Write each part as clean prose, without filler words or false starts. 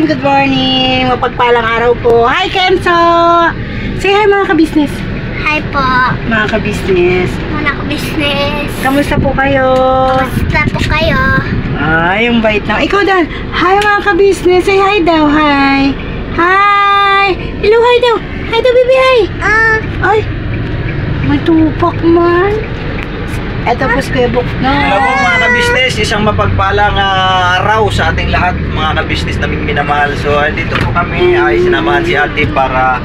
Good morning! Mapagpalang araw po. Hi, Kenzo! Say hi mga ka-business. Hi po. Mga ka-business. Mga ka-business. Kamusta po kayo? Kamusta po kayo? Ay, yung bait na. Ikaw Dan. Hi mga ka-business. Say hi daw. Hi. Hi. Hello, hi daw. Hi daw, baby. Hi. Ay. May tupak man. Ito po si Kuya Buk. Hello po mga ka-business, isang mapagpalang araw sa ating lahat mga ka-business naming minamahal. So dito po kami ay sinamahan si ate para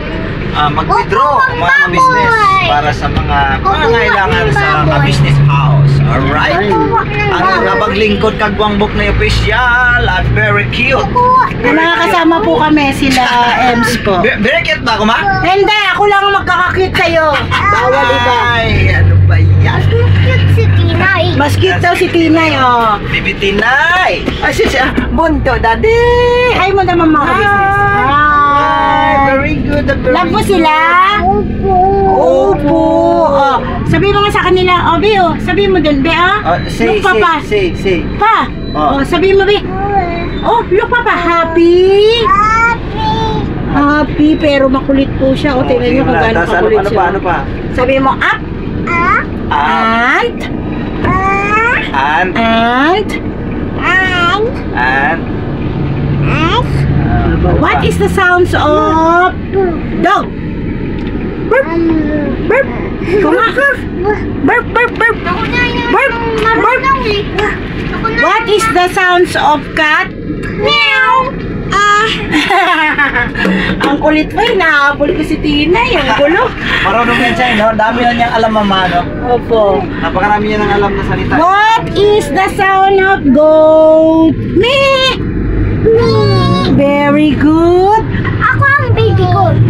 mag-withdraw mga ka-business para sa mga pangangailangan sa ka-business house. Alright? Ang napaglingkod kagwang book na official at very cute. Nakakasama po kami sila Ems po. Very cute ba ako ma? Hindi, ako lang magkakakit sa'yo. Bawal iba. Ay, ano ba yan? Cute si Tinay. Mas cute daw si Tinay, oh. Bibi Tinay! Ay, siya, bunto, daddy! Hi mo naman mga ka-business. Hi. Very good, very Love mo good. sila? Opo. Opo. Oh, sabi mo nga sa kanila, oh, Be, oh, sabi mo dun, Be, ah. Say, Look, Papa. say. Pa. Oh. Oh, sabi mo, Be. Oh, look, Papa. Happy. Happy. Happy, pero makulit po siya. O, tingnan nyo kung gaano kakulit siya. Ano pa? Sabi mo, up. And. And. What is the sounds of dog? Burp. Burp. Kuma. Burp, burp, burp. Ako na yun. Burp. Marunong eh. Ako na. What is the sounds of cat? Meow. Ang kulit pa yun. Nakahabol ko si Tina. Yung gulo. Marunong yan siya, no? Dami na niyang alam, mama, no? Opo. Napakarami niya ng alam na salita. What is the sound of goat? Me. Very good. Ako ang baby goat.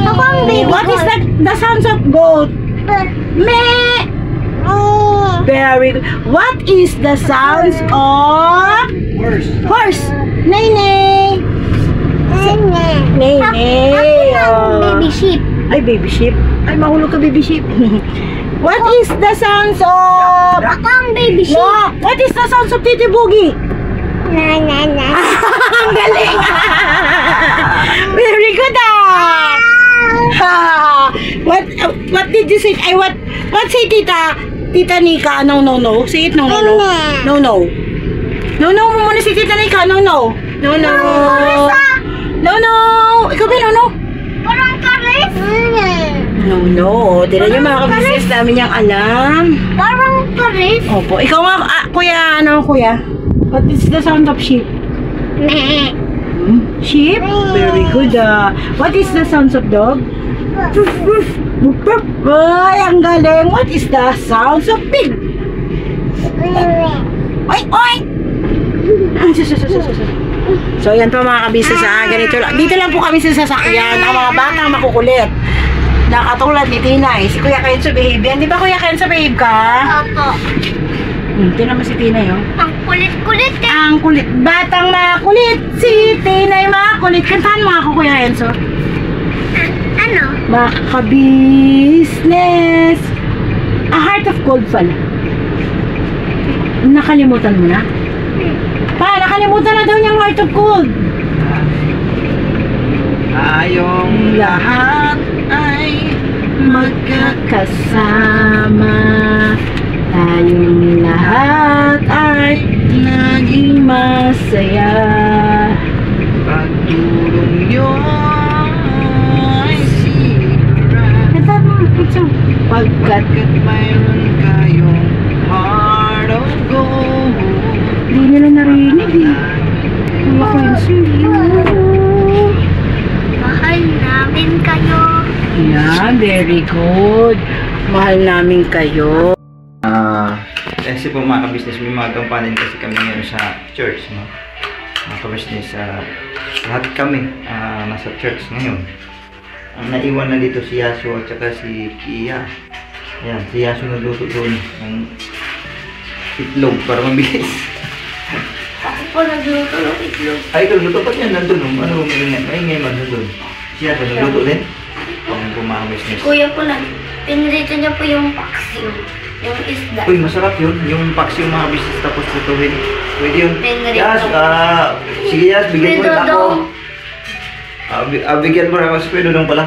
Ako ang baby What is goat. the sounds of goat? Me. Very good. What is the sounds of Worse. horse? Nay, nay. Nay, nay. Ako ang baby sheep. Ay, baby sheep. Ay, mahulog ka, baby sheep. What is the sounds of... Ako ang baby sheep. No. What is the sounds of Titi Boogie? Na. Ang galing. Very good, What did you say? Ay, what say Tita Nika? No. Say it, no. No. No mo muna si Tita Nika. No. No. Ikaw ba, no? Parang karis. No. Tira niyo mga ka-business namin niyang alam. Parang karis. Opo. Ikaw nga, kuya, kuya? What is the sound of sheep? Meh. Sheep? Very good, What is the sounds of dog? Ay, ang galing. What is the sounds of pig? Oy! So, yan po mga kabisnes, ganito lang. Dito lang po kami sa sasakyan. Ang mga batang makukulit. Nakatulad ni Tinay. Si Kuya Kenzo behave yan. Di ba Kuya Kenzo behave ka? Opo. Tinan mo si Tinay, oh. Ang kulit-kulit eh. Ang kulit. Batang makulit. Si Tinay makulit. Kantahan mo ako, Kuya Kenzo. Ano? Mga kabisnes. A heart of gold pala. Nakalimutan mo na? Pa, nakalimutan na daw niyang heart of gold. Tayong lahat ay Magkakasama. Tayong lahat ay naging masaya. pagtulong yun ay sigurado. Kanta mo, Kitso. Pagkat mayroon kayong heart of gold. Hindi nila narinig eh. Mga Kenzo. Mahal namin kayo. Yan, very good. Mahal namin kayo. Kasi po mga ka-business, may mga kampanin kasi kami ngayon sa church, no? Mga ka-business, lahat kami nasa church ngayon. Ang naiwan na dito si Yasu at saka si Kia. Ayan, si Yasu nagluto doon ng itlog para mabilis. Ako nagluto ng itlog. Ay, ito, luto pa niya nandun. Ano, maingay man nandun. Si Yasu nagluto din. Ayan po mga ka-business. Kuya po lang. Pinrito niya po yung paksiw. Yung isda. Uy, masarap yun. Yung paksiw mga business tapos lutuin. Pwede yun. Pinrito. Yas, sige Yas, bigyan mo rin ako. Bigyan mo rin ako. Si Kuya Dodong pala.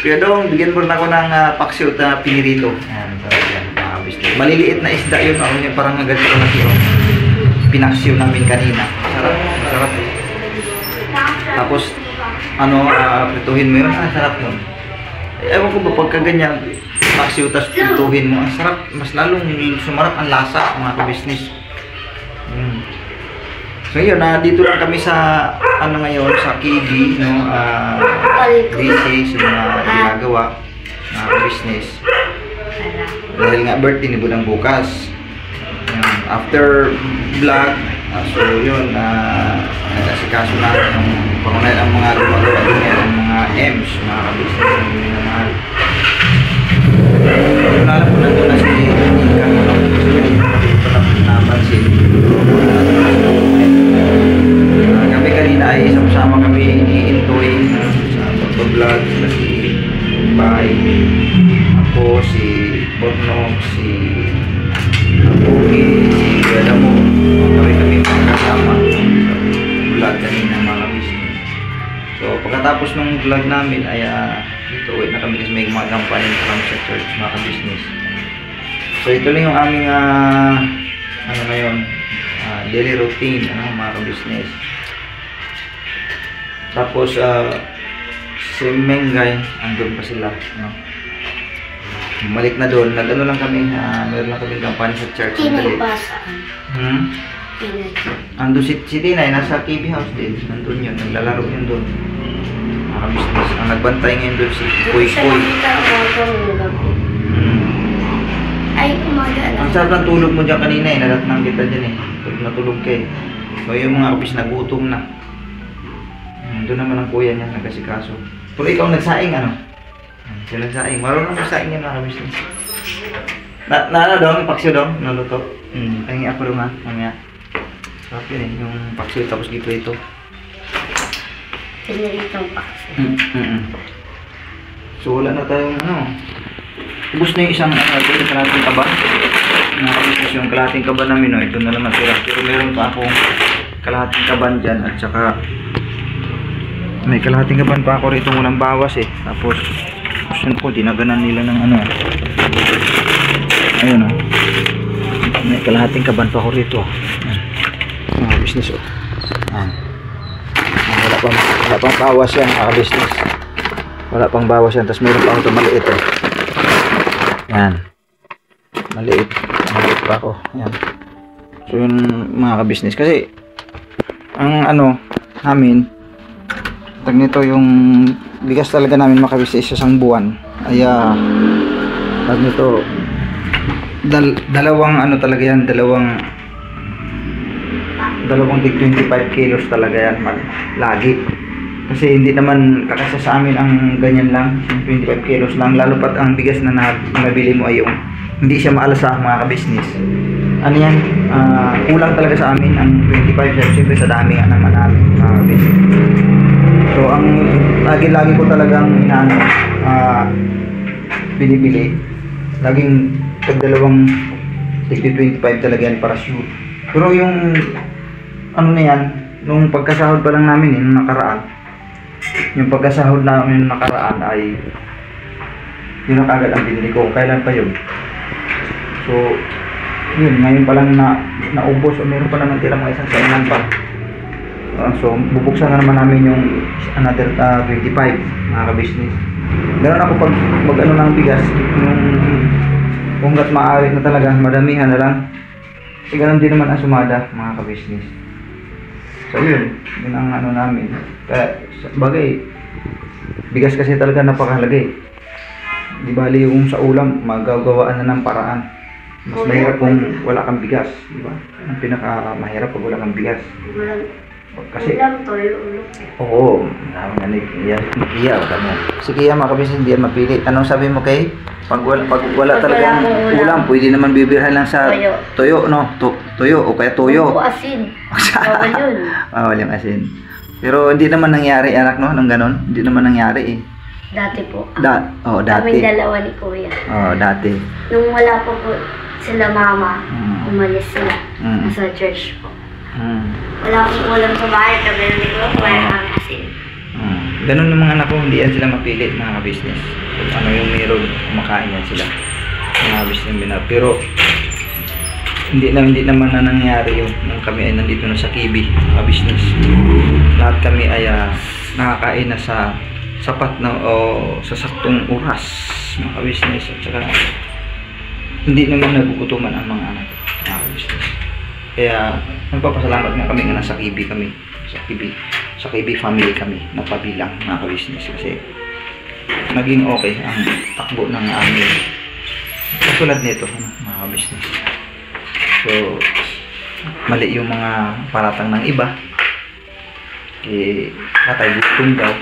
Kuya Dodong, bigyan mo rin ako ng paksiw na pinirito. Yan, sarap yan mga business. Maliliit na isda yun. Ako yung parang naganito na siyo. Pinaksiw namin kanina. Sarap, sarap. Tapos, prituhin mo yun. Sarap yun. Ewan ko ba pagka ganyan, paksiw tas prituhin mo, ang sarap, mas lalong sumarap ang lasa mga ka-business. So yun, dito lang kami sa, ngayon, sa KB, no, busy sa mga ginagawa, mga ka-business. Dahil nga birthday ni Budang bukas. After vlog, so yun, nagkasikaso natin yung pangunay ang mga gumagawa din yan, ang mga M's, mga ka-business na minamahal. Alam ko nandun na si Ika, napansin. Kami kanina ay sama kami i-enjoy sa pag-vlog, si Bay, ako, si Bornog, si Bugi, si Gadamo, kami magkasama sa vlog kanina mga business. So pagkatapos ng vlog namin ay dito uwi na kami kasi may mga gampanin kami sa church mga business. So ito lang yung aming ngayon daily routine mga business. Tapos si Mengay andun pa sila, bumalik na doon, nag-ano lang kami, meron lang kaming kampanya sa church. Kinipasaan. Andun si Tinay, nasa KB house din, nandun yun, naglalaro yun doon. Mga business, ang nagbantay ngayon doon si Koy Koy. Ay, umaga na. Ang sarap ng tulog mo dyan kanina nadatnang kita dyan tulog na tulog ka So yung mga kapis nagutom na. Doon naman ang kuya niya, nagkasikaso. Pero ikaw nagsaing Siya nagsaing. Marunong magsaing yan mga business. Ano dong? Paksiw dong? Naluto? Pahingi ako dong mamaya. Sarap yun yung paksiw tapos giprito. Piniritong paksiw. So wala na tayong ubos na yung isang kalahating kaban. Nakapos yung kalahating kaban namin ito na lang natira. Pero meron pa akong kalahating kaban dyan at saka may kalahating kaban pa ako rito walang bawas Tapos yun po, dinaganan nila ng ayun may kalahating kaban pa ako rito mga business wala pang bawas yan mga business, wala pang bawas yan. Tapos mayroon pa ako ito maliit yan, maliit pa ako yan. So yun mga ka-business, kasi ang namin tag nito yung bigas talaga namin makabisnes isang buwan ay tag nito dalawang talaga yan, dalawang tig 25 kilos talaga yan lagi, kasi hindi naman kakasa sa amin ang ganyan lang 25 kilos lang, lalo pat ang bigas na nabili mo ay yung hindi siya maalasa mga ka-business. Yan, kulang talaga sa amin ang 25, siyempre sa dami nga naman namin mga ka-business. So ang lagi ko talagang binibili, laging tagdalawang tig 25 talaga yan para sure. Pero yung na yan, nung pagkasahod pa lang namin nung nakaraan, yung pagkasahod namin nung nakaraan ay yun ang agad ang binili ko. Kailan pa yun? So yun, ngayon pa lang naubos o meron pa naman tira mga isang sainan pa. So bubuksan na naman namin yung another 25 mga ka-business. Meron ako pag ng bigas, yung hanggat maaari na talaga, madamihan na lang. Kasi ganun din naman ang sumada mga ka-business. So yun ang namin. Kaya bagay, bigas kasi talaga napakahalaga Di bali yung sa ulam, magagawaan na ng paraan. Mas mahirap kung wala kang bigas, di ba? Ang pinaka mahirap pag wala kang bigas. Kasi oo, naman Kiya, si Kiya mga kabisnes hindi yan mapili. Anong sabi mo kay? Pag wala talagang ulam, pwede naman bibirhan lang sa toyo, no? Toyo o kaya toyo. O asin. Bawal yun. Bawal yung asin. Pero hindi naman nangyari anak, no? Nang ganon, hindi naman nangyari Dati po. Dati. Kaming dalawa ni Kuya. Dati. Nung wala pa po sila mama, umalis sila. Mm. Sa church po. Mm. Wala akong ulam sa bahay, kami na ni Kuya, kumain ang asin. Ganun yung mga anak ko, hindi yan sila mapilit mga business. Kung ano yung meron, kumakain yan sila. Mga business. Pero, hindi naman na nangyari yung nung kami ay nandito na sa Kibi, mga business. Lahat kami ay nakakain na sa sapat na o sa saktong oras, mga business. At saka, hindi naman nagugutuman ang mga anak, mga business. Kaya, nagpapasalamat nga kami nga nasa Kibi kami. Sa Kibi family kami napabilang mga ka-business kasi naging okay ang takbo ng aming katulad nito mga ka-business. So mali yung mga paratang ng iba patay gutom daw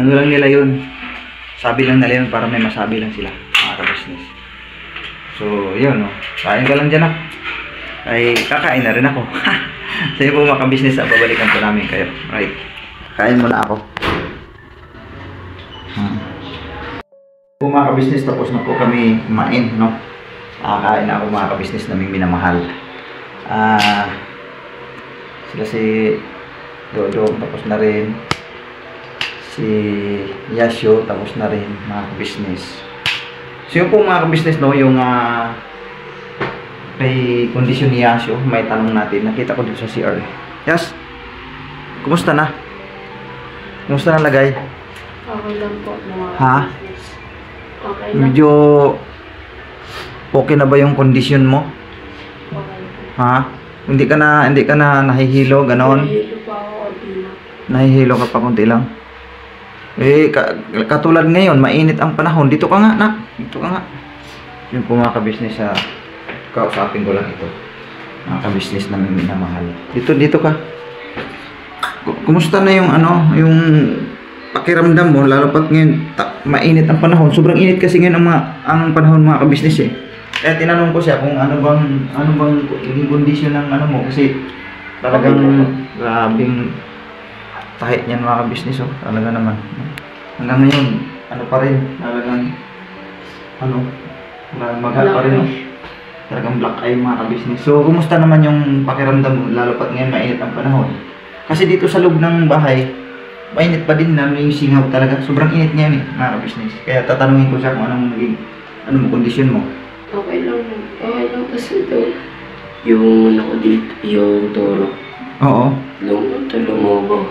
ano lang nila yun, sabi lang nila yun para may masabi lang sila mga ka-business. So yun kain ka lang dyan ay kakain na rin ako. So yun po mga ka-business, babalikan po namin kayo. Right, kain muna ako. Po mga ka-business, tapos na po kami kumain, no? Kain na ako mga ka-business naming minamahal. Sila si Dodong, tapos na rin. Si Yasio, tapos na rin mga ka-business. So yun po mga ka-business, no? Yung may kondisyon ni Yasio, may tanong natin. Nakita ko dito sa CR. Yas, kumusta na? Kumusta na lagay? Okay lang po mga Ha? business. Okay lang. Medyo okay na ba yung kondisyon mo? Okay po. Ha? Hindi ka na nahihilo, ganon? Nahihilo pa ako konti na. Nahihilo ka pa konti lang. Katulad ngayon, mainit ang panahon. Dito ka nga, nak. Dito ka nga. Yung po mga ka-business kausapin ko lang ito. Mga ka-business namin minamahal. Dito ka. Kumusta na yung yung pakiramdam mo, lalo pat ngayon mainit ang panahon. Sobrang init kasi ngayon ang panahon mga ka-business eh. Kaya tinanong ko siya kung ano bang yung kondisyon ng mo kasi talagang grabing tahit niyan mga ka-business talaga naman. Hanggang ngayon, pa rin, talagang magal pa rin talagang black eye mga ka-business. So, kumusta naman yung pakiramdam mo, lalo pat ngayon mainit ang panahon? Kasi dito sa loob ng bahay, mainit pa din na may singaw talaga. Sobrang init ngayon mga ka-business. Kaya tatanungin ko siya kung anong kondisyon mo. Okay lang. Okay lang kasi ito. Yung dito, yung turo. Oo. Lumobo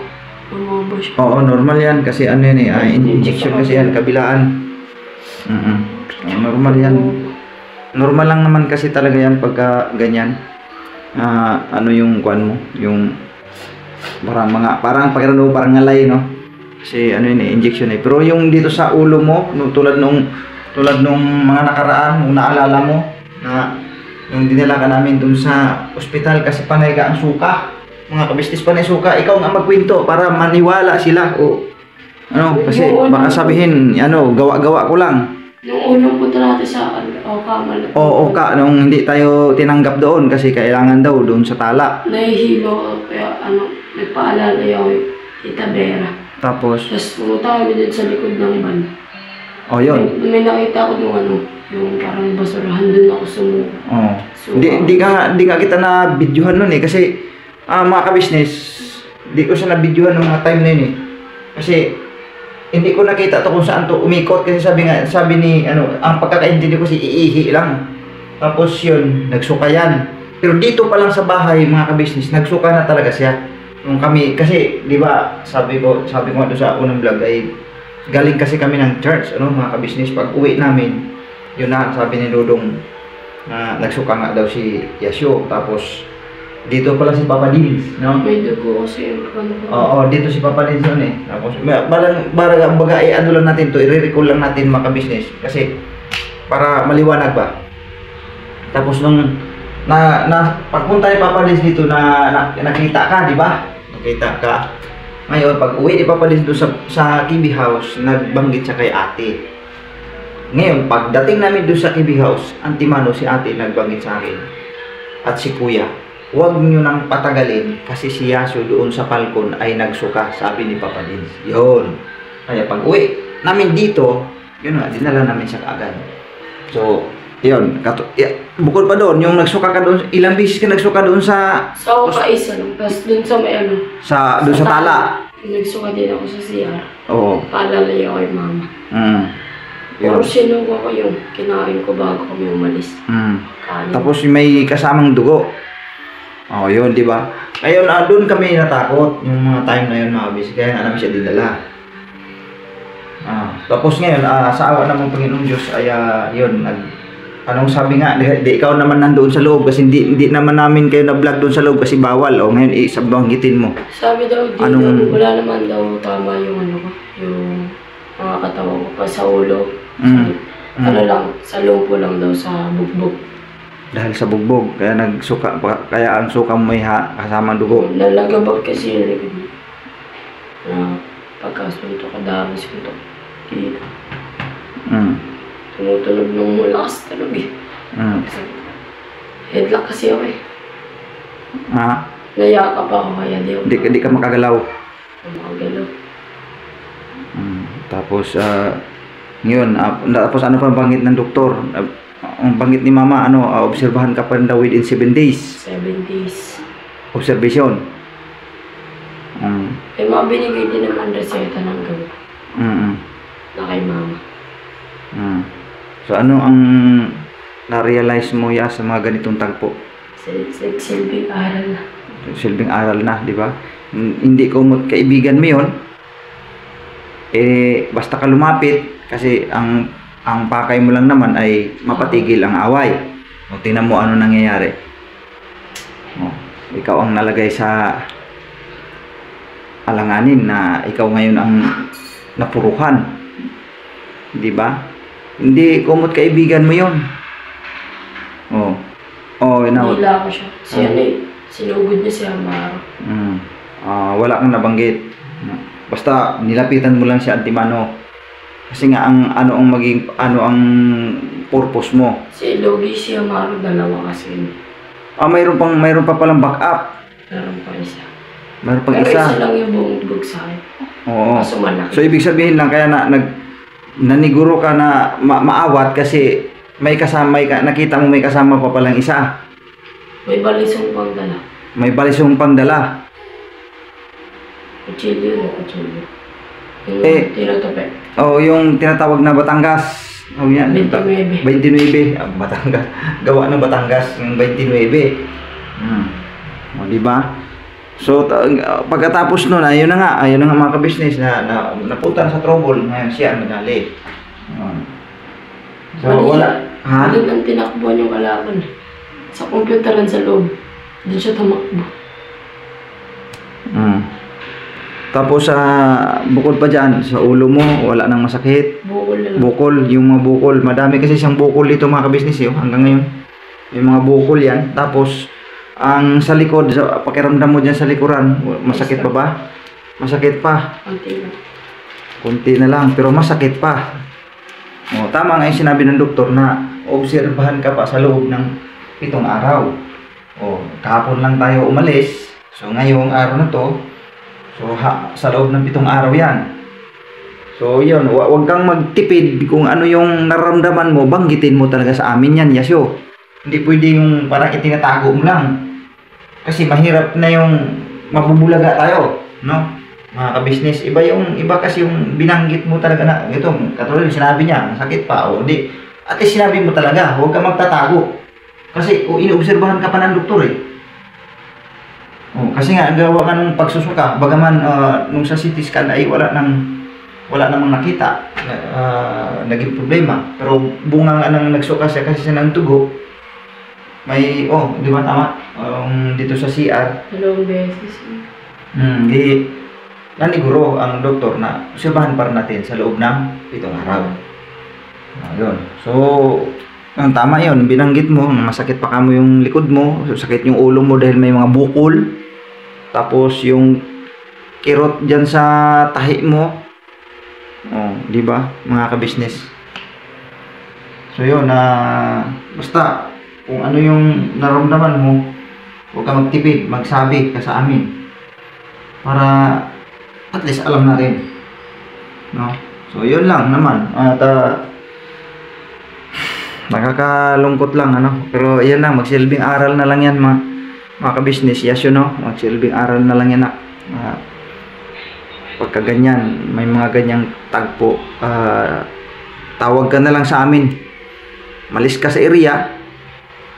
siya. Oo, normal yan kasi injection kasi yan, kabilaan. Normal yan. Normal lang naman kasi talaga yan pagka ganyan. Yung kuan mo, yung parang pakiramdam mo parang ngalay, no? Kasi injection Pero yung dito sa ulo mo, tulad nung mga nakaraan, nung naalala mo na yung dinala ka namin dun sa ospital kasi panay ka ang suka. Mga ka-business panay suka, ikaw nga magkwento para maniwala sila kasi baka sabihin gawa-gawa ko lang. Yung unang punta natin sa Oka, nung hindi tayo tinanggap doon kasi kailangan daw doon sa tala. Nahihilo kaya nagpaalala yung Itabera. Tapos pumunta kami din sa likod ng van. Yun. May nakita ko yung parang basurahan doon ako sumuko. Hindi ka kita na videohan noon kasi mga ka-business, hindi ko siya na videohan ng mga time na yun Kasi hindi ko nakita to kung saan to umikot kasi sabi ni ang pagkakaintindi ko si iihi lang. Tapos yun, nagsuka yan. Pero dito pa lang sa bahay mga ka-business, nagsuka na talaga siya. Nung kami kasi 'di ba, sabi ko doon sa unang vlog ay galing kasi kami ng church, mga ka-business pag uwi namin. Yun na sabi ni Dodong na nagsuka nga daw si Yasio. Tapos dito pala si Papa Dins, no? May dugo kasi dito si Papa Dins yun Tapos, lang natin to, i-recall lang natin mga ka-business kasi para maliwanag ba. Tapos nung pagpunta ni Papa Dins dito nakita ka, di ba? Nakita ka. Ngayon, pag uwi ni Papa Dins doon sa Kibi House, nagbanggit siya kay ate. Ngayon, pagdating namin doon sa Kibi House, antimano si ate nagbanggit sa akin at si kuya. Huwag nyo nang patagalin kasi si Yasio doon sa balkon ay nagsuka, sabi ni Papa Dins. Yun. Kaya pag uwi namin dito, yun nga, dinala namin siya kaagad. So, yun, bukod pa doon, yung nagsuka ka doon, ilang beses ka nagsuka doon sa... So, ako kaisa lang. Tapos dun sa may ano. Doon sa tala. Nagsuka din ako sa CR. Oo. Paalalay ako kay mama. Pero sinuko ko yung kinain ko bago kami umalis. Kanin. Tapos may kasamang dugo. Oh, yun, di ba? Ngayon, doon kami natakot. Yung mga time na yun, mga bis. Kaya namin siya dinala. Tapos ngayon, sa awa ng Panginoong Diyos, ay yun, anong sabi nga, di ikaw naman nandoon sa loob kasi hindi naman namin kayo na-vlog doon sa loob kasi bawal. O ngayon, isabanggitin mo. Sabi daw, wala naman daw tama yung ano ko, yung mga katawan ko pa sa ulo. Ano lang, sa lupo lang daw sa bugbog. Dahil sa bugbog, kaya nagsuka, kaya ang suka mo may kasamang dugo. Nalagabag kasi yung likod mo. Pagkasunto ka, dami sunto. Dito. Tumutunog nung malakas tulog eh. Headlock kasi ako eh. Nayakap ako kaya di ka makagalaw. Makagalaw. Tapos, ngayon, tapos ano pa banggit ng doktor? Ang banggit ni mama, obserbahan ka pa rin daw within 7 days. 7 days. Observation. May mga binigay din naman reseta ng gamot. Na kay mama. So ano ang na-realize mo sa mga ganitong tagpo? Silbing aral na. Silbing aral na, di ba? Hindi ko kaibigan mo yun. Basta ka lumapit kasi ang pakay mo lang naman ay mapatigil ang away. O tingnan mo ano nangyayari. Ikaw ang nalagay sa alanganin na ikaw ngayon ang napuruhan. Di ba? Hindi kumot kaibigan mo yun. Nila ko siya. Sinugod niya si Amaro. Wala kang nabanggit. Basta nilapitan mo lang si Antimano. Kasi nga ano ang purpose mo. Si Logi, si Amaro, dalawa kasi. Mayroon pa palang backup. Meron pa isa. Meron pang Pero isa. isa lang yung bumubog sa akin. Oo. Kaso malaki. So ibig sabihin lang kaya naniguro ka na maawat kasi nakita mo may kasama pa palang isa. May balisong pang dala. May balisong pang dala. Kutsilyo. Yung tinatapik. Yung tinatawag na Batangas. Yan. 29. 29. Batangas. Gawa ng Batangas yung 29. Di ba? So pagkatapos nun, ayun na nga mga kabisnes na napunta sa trouble, ngayon siya ang nadali. So wala. Doon ang tinakbuhan yung kalaban. Sa computeran sa loob. Doon siya tumakbo. Tapos bukod pa dyan, sa ulo mo, wala nang masakit. Bukol lang. Bukol, yung mga bukol. Madami kasi siyang bukol dito mga kabisnes hanggang ngayon. May mga bukol yan. Tapos, ang sa likod, sa pakiramdam mo dyan sa likuran, masakit pa ba? Masakit pa. Konti lang. Kunti na lang, pero masakit pa. Tama nga yung sinabi ng doktor na obserbahan ka pa sa loob ng 7 araw. Kahapon lang tayo umalis. So ngayong araw na to, sa loob ng 7 araw yan. So yun, huwag kang magtipid kung ano yung nararamdaman mo, banggitin mo talaga sa amin yan, Yasyo. Hindi pwede yung parang itinatago mo lang. Kasi mahirap na yung mabubulaga tayo, no? Mga kabisnes, iba kasi yung binanggit mo talaga na ito, katulad yung sinabi niya, sakit pa o di. At sinabi mo talaga, huwag ka magtatago. Kasi inoobserbahan ka pa ng doktor eh. Kasi nga gawa ka ng pagsusuka, bagaman nung sa CT scan ay wala namang nakita, naging problema. Pero bunga nga nang nagsuka siya kasi siya ng tugo. May, di ba tama? Dito sa CR. 2 beses. Naniguro ang doktor na obserbahan pa rin natin sa loob ng 7 araw. Yun. So, ang tama yun, binanggit mo, masakit pa kamo yung likod mo, sakit yung ulo mo dahil may mga bukol. Tapos yung kirot dyan sa tahi mo. Di ba mga kabisnes? So yun, basta kung ano yung naramdaman mo, huwag ka magtipid, magsabi ka sa amin. Para at least alam natin. No? So, yun lang naman. At nakakalungkot lang, ano. Pero, yan lang, magsilbing aral na lang yan, mga ka-business. Yes, you know, magsilbing aral na lang yan, pagka ganyan, may mga ganyang tagpo, tawag ka na lang sa amin. Malis ka sa area,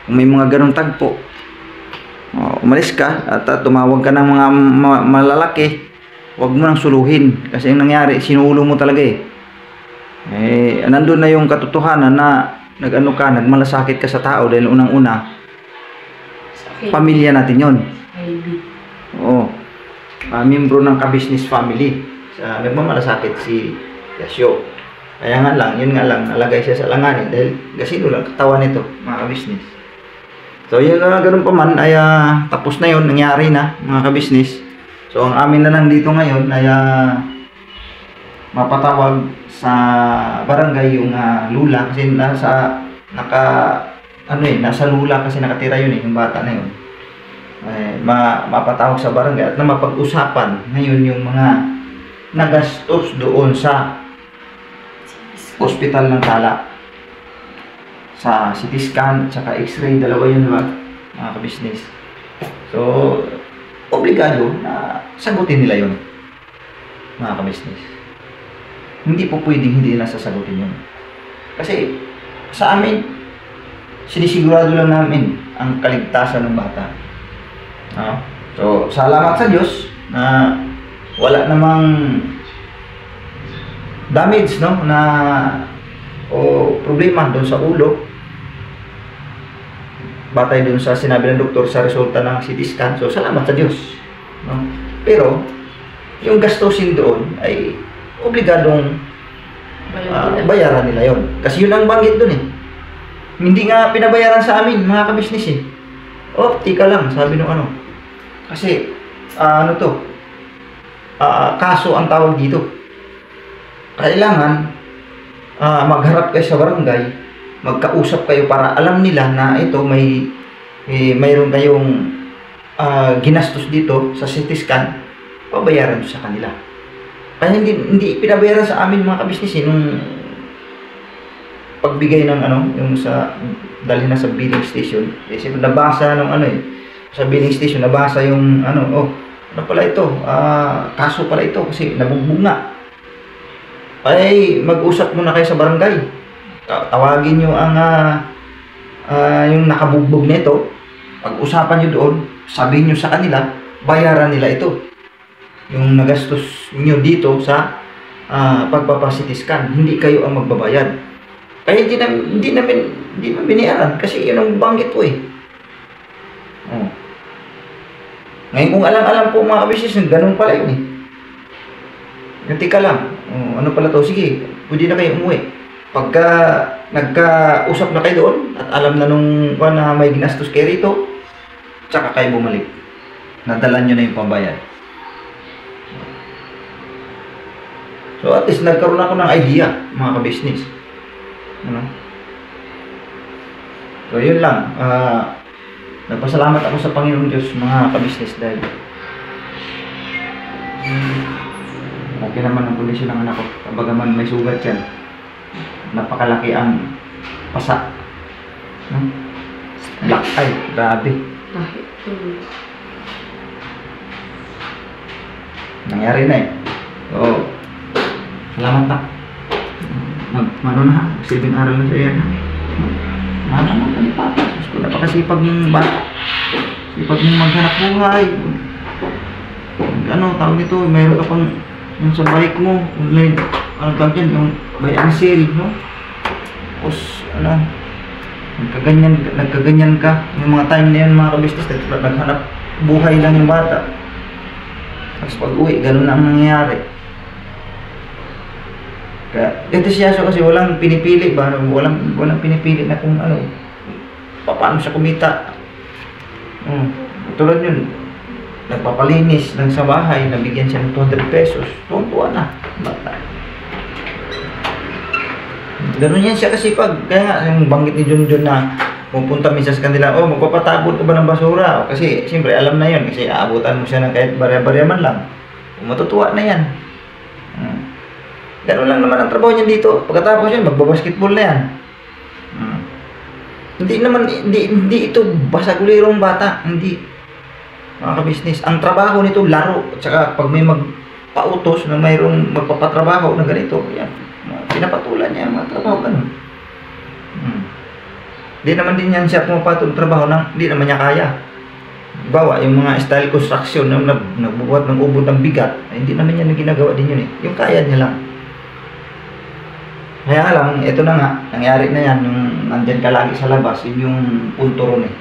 kung may mga ganong tagpo. Umalis ka at tumawag ka ng mga malalaki, huwag mo nang suluhin. Kasi yung nangyari, sinulo mo talaga nandun na yung katotohanan na nagmalasakit ka sa tao dahil unang-una, pamilya natin yon. Oo. Membro ng ka-business family. Nagmamalasakit si Yasyo. Kaya nga lang, yun nga lang, nalagay siya sa langanin dahil gasino lang katawan nito, mga ka-business. So, yun ganun pa man, ay tapos na yun, nangyari na, mga ka-business. So, ang amin na lang dito ngayon ay mapatawag sa barangay yung lula kasi nasa lula kasi nakatira yun yung bata na yun. Mapatawag sa barangay at na mapag-usapan ngayon yung mga nagastos doon sa hospital ng Tala. Sa CT scan, tsaka x-ray, dalawa yun, mga ka-business. So, obligado na sagutin nila yun, mga ka-business. Hindi po pwedeng hindi na sasagutin yun. Kasi, sa amin, sinisigurado lang namin ang kaligtasan ng bata. So, salamat sa Diyos na wala namang damage, no, o problema doon sa ulo. Batay doon sa sinabi ng doktor sa resulta ng CT scan. So, salamat sa Diyos. No? Pero, yung gastusin doon ay obligadong bayaran nila yon. Kasi yun ang banggit doon Hindi nga pinabayaran sa amin, mga ka-business tika lang, sabi nung ano. Kasi, kaso ang tawag dito. Kailangan, magharap kayo sa barangay, magkausap kayo para alam nila na ito mayroon kayong ginastos dito sa CT scan, pabayaran sa kanila. Kaya hindi pinabayaran sa amin, mga ka-business nung pagbigay ng yung sa dalhin na sa billing station. Kasi nabasa nung sa billing station, nabasa yung ano pala ito, kaso pala ito kasi nabugbog nga. Ay mag-usap muna kayo sa barangay. Tawagin nyo ang yung nakabugbog nito, pag-usapan nyo doon, sabihin nyo sa kanila, bayaran nila ito yung nagastos nyo dito sa pagpapa-CT scan. Hindi kayo ang magbabayad. Kaya hindi namin binayaran kasi yun ang banggit ko Ngayon kung alam po, mga ka-business, ganun pala yun Tika lang, ano pala to, sige, pwede na kayo umuwi. Pagka nagkausap na kayo doon at alam na nung na may ginastos kayo rito, tsaka kayo bumalik. Nadala nyo na yung pambayad. So at least nagkaroon ako ng idea, mga ka-business. So yun lang. Nagpasalamat ako sa Panginoon Diyos, mga ka-business, dahil okay naman ang kondisyon ng anak ko. Bagaman may sugat yan, napakalaki ang pasa. Black eye, grabe. Nangyari na So, salamat na. Silbing aral na siya yan. Naman ka ni Papa. Napakasipag ng bata. Sipag mong maghanap buhay. Tawag nito, mayroon ka pang yung sa bike mo, online, tawag dyan, yung buy and sell, no? Tapos, nagkaganyan ka. Yung mga time na yun, mga ka-business, naghanap buhay lang yung bata. Tapos pag uwi, ganun na ang nangyayari. Kaya, entusiasmo kasi walang pinipili ba? Walang pinipili na kung paano siya kumita. Tulad yun, nagpapalinis ng sa bahay, nabigyan siya ng 200 pesos. Tuwan-tuwa na. Bata. Ganun yan siya kasi kaya yung banggit ni Junjun na pupunta minsan sa kanila, magpapatabot ka ba ng basura? Kasi siyempre alam na yun, kasi aabutan mo siya ng kahit barya-barya man lang. Matutuwa na yan. Ganun lang naman ang trabaho niya dito. Pagkatapos yan, magbabasketball na yan. Hindi ito basagulirong bata. Hindi. Mga kabisnes. Ang trabaho nito, laro. At saka pag may magpautos na mayroong magpapatrabaho na ganito, yan. Pinapatulan niya ang mga trabaho ganun. Hindi naman din yan siya pumapatong trabaho na hindi naman niya kaya. Bawa, yung mga style construction na nagbubuhat ng ubod ng bigat, ay hindi naman yan ginagawa din yun eh. Yung kaya niya lang. Kaya lang, ito na nga, nangyari na yan, yung nandyan ka lagi sa labas, yun yung punto ron eh.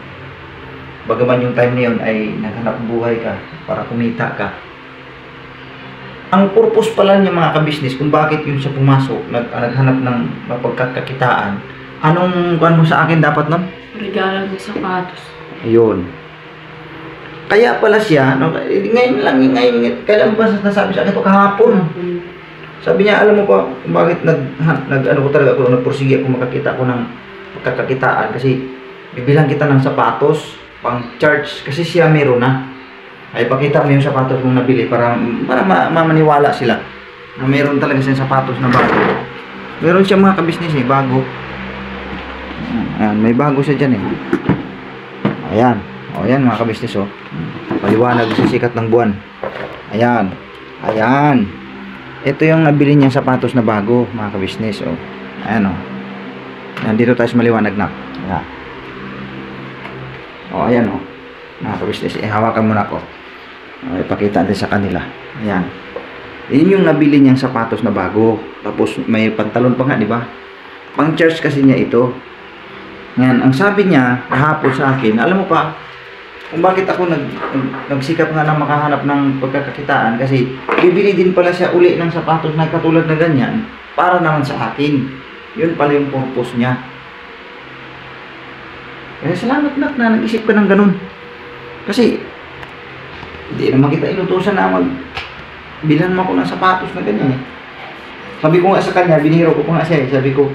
Bagaman yung time na yun ay naghanap buhay ka para kumita ka. Ang purpose pala niya mga kabisnes kung bakit yun siya pumasok, naghanap ng mapagkakakitaan. Anong kuhan mo sa akin dapat nun? Regalo ng sapatos. Ayun. Kaya pala siya, no, ngayon, kailan ba nasabi sa akin ito kahapon? Sabi niya, alam mo pa kung bakit nagpursige ako makakita ko ng pagkakakitaan kasi bibilang kita ng sapatos pang charge kasi siya meron na. Ay pakita mo yung sapatos mong nabili para mamaniwala sila na meron talaga siyang sapatos na bago. Meron siya mga kabisnes eh, bago. Ayan, may bago siya dyan eh. Ayan. O yan mga kabisnes oh. Paliwanag sa sikat ng buwan. Ayan. Ayan. Ito yung nabili niya sapatos na bago mga kabisnes oh. Ayan oh. Nandito tayo sa maliwanag na. Ayan. O ayan oh. Mga kabisnes, hawakan mo na ako. Ipakita natin sa kanila. Ayan. Yun yung nabili niyang sapatos na bago. Tapos may pantalon pa nga, di ba? Pang church kasi niya ito. Ngayon, ang sabi niya kahapon sa akin, alam mo pa, kung bakit ako nagsikap nga na makahanap ng pagkakakitaan kasi bibili din pala siya uli ng sapatos na katulad na ganyan para naman sa akin. Yun pala yung purpose niya. Kaya salamat na nag-isip ka ng ganun. Kasi hindi naman kita inutusan na bilhan mo ako ng sapatos na ganyan eh. Sabi ko nga sa kanya, binihiro ko pa nga siya eh. Sabi ko,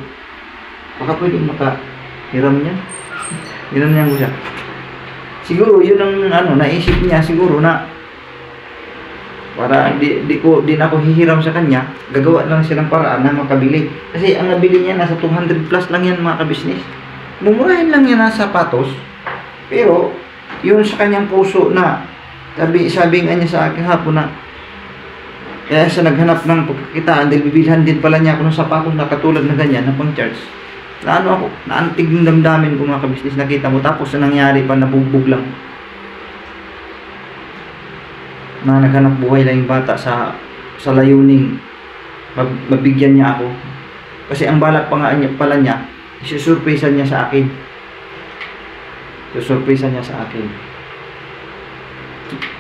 baka pwedeng makahiram niya. Hiram niya ko siya. Siguro yun ang naisip niya siguro na para di ako hihiram sa kanya, gagawa lang siya ng paraan na makabili. Kasi ang nabili niya nasa 200 plus lang yan mga kabisnes. Mumurahin lang yan na sapatos. Pero yun sa kanyang puso na sabi nga niya sa akin hapon na kaya siya naghanap ng pagkakitaan dahil bibilhan din pala niya ako ng sapatos na katulad na ganyan na pang charge. Na ako, naantig yung damdamin ko mga kabisnes, nakita mo, tapos na nangyari pa, nabugbog lang. Na naghanap buhay lang yung bata sa layuning mabigyan niya ako. Kasi ang balak pa nga pala niya, isusurprisan niya sa akin. Susurprisan niya sa akin.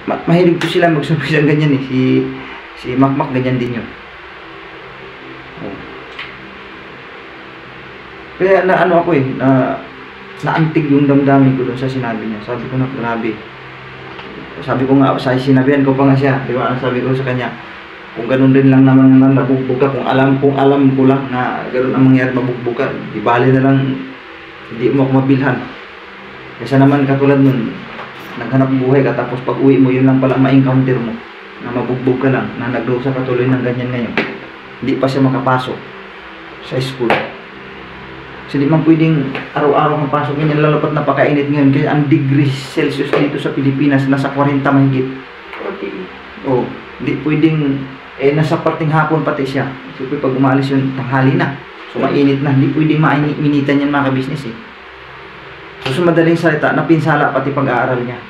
Mahilig ko sila magsurprisan ganyan eh. Si Makmak ganyan din yun. Kaya ako eh, naantig yung damdamin ko doon sa sinabi niya. Sabi ko na, grabe. Sabi ko nga, sinabihan ko pa nga siya, di ba? Sabi ko sa kanya, kung ganun din lang naman nabugbog ka, kung alam ko lang na ganun ang mangyari, mabugbog ka, di bali na lang, hindi mo ako mabilhan. Kasi naman katulad nun, naghanap buhay ka, tapos pag uwi mo, yun lang palang ma-encounter mo, na mabugbog ka lang, na nagdusa ka tuloy ng ganyan ngayon. Hindi pa siya makapasok sa school. Kasi di man pwedeng araw-araw mapasok ganyan, lalo pat napakainit ngayon kasi ang degrees Celsius dito sa Pilipinas nasa 40 mahigit. 40. Oh, di pwedeng nasa parting hapon pati siya. Siyempre pag umalis yun, tanghali na. So mainit na, hindi pwedeng mainitan yan mga kabisnes eh. So sa madaling salita, napinsala pati pag-aaral niya.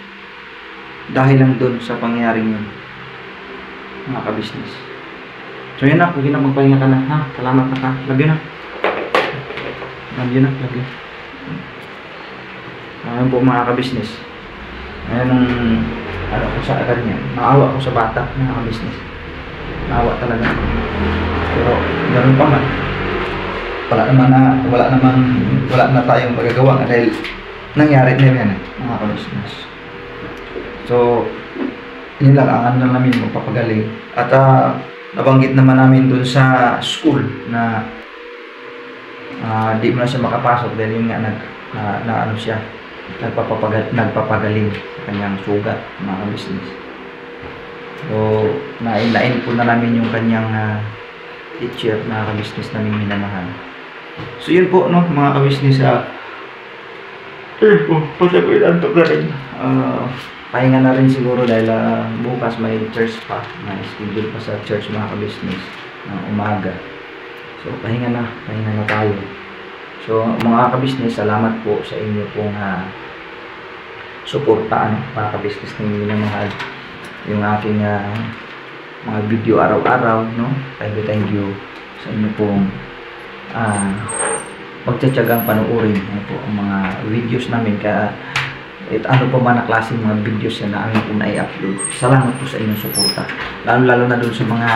Dahil lang doon sa pangyayaring yun. Mga kabisnes. So yan na, pwede na magpahinga ka na. Ha? Salamat na ka. Love you na. Love you na, love you. Ayan po mga kabisnes. Ayan ang ko sa agad niya. Naawa ko sa bata, mga kabisnes. Naawa talaga. Pero ganoon pa man. Wala na tayong magagawa dahil nangyari na yan mga kabisnes. So, yun lang, ang ano namin magpapagaling. At nabanggit naman namin dun sa school na di mo na siya makapasok dahil yun nga nagpapagaling sa kanyang sugat mga business. So nain po na namin yung kanyang teacher, mga kabisnes namin minamahal. So yun po, no, mga kabisnes, pagsagoy antok na rin. Pahinga na rin siguro dahil bukas may church pa, may schedule pa sa church, mga kabisnes, ng umaga. So pahinga na tayo. So mga kabisnes, salamat po sa inyo pong suporta, mga kabisnes na minamahal. Yung aking mga video araw-araw, no? Thank you sa inyo pong pagtsatsagang panoorin po ang mga videos namin. Ano pa man na klaseng mga videos na amin po na-i-upload. Salamat po sa inyong suporta. Lalo na doon sa mga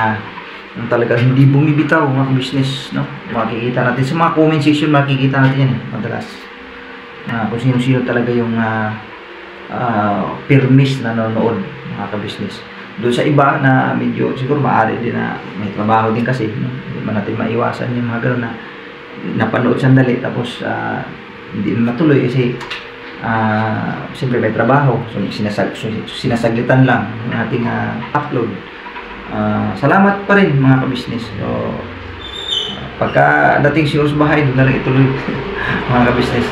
talagang hindi bumibitaw, mga business, no? Makikita natin sa mga comment section, makikita natin yan madalas. Kung sino-sino talaga yung permis na nanonood, mga ka-business. Doon sa iba na medyo siguro maaari din na may trabaho din kasi, no? Hindi man natin maiwasan yung mga gano'n na napanood sandali tapos hindi na natuloy kasi siyempre may trabaho, so sinasaglitan lang ng ating upload. Salamat pa rin, mga ka-business. So pagka dating siguro sa bahay, doon na lang ituloy mga ka-business.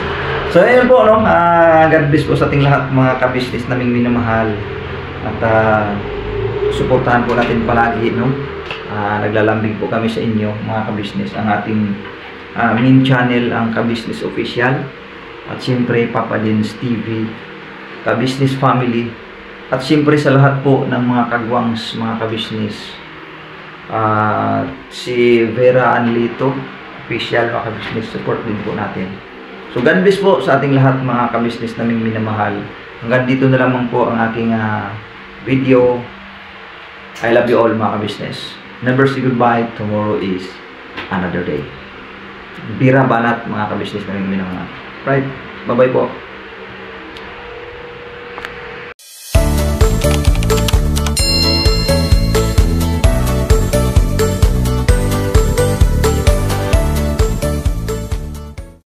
So ayun po, no? God bless po sa ating lahat, mga ka-business naming minamahal, at suportahan po natin palagi, no? Naglalambing po kami sa inyo, mga ka-business. Ang ating main channel, ang Ka-Business Official, at siyempre Papa Dins TV, Ka-Business Family, at siyempre sa lahat po ng mga kagwangs, mga ka-business, si Vera Anlito Official, mga ka-business, support din po natin. So God bless po sa ating lahat, mga ka-business naming minamahal. Hanggang dito na lamang po ang aking video. I love you all, mga ka-business. Never say goodbye. Tomorrow is another day. Bira banat, mga ka-business naming minamahal. Right? Bye-bye po.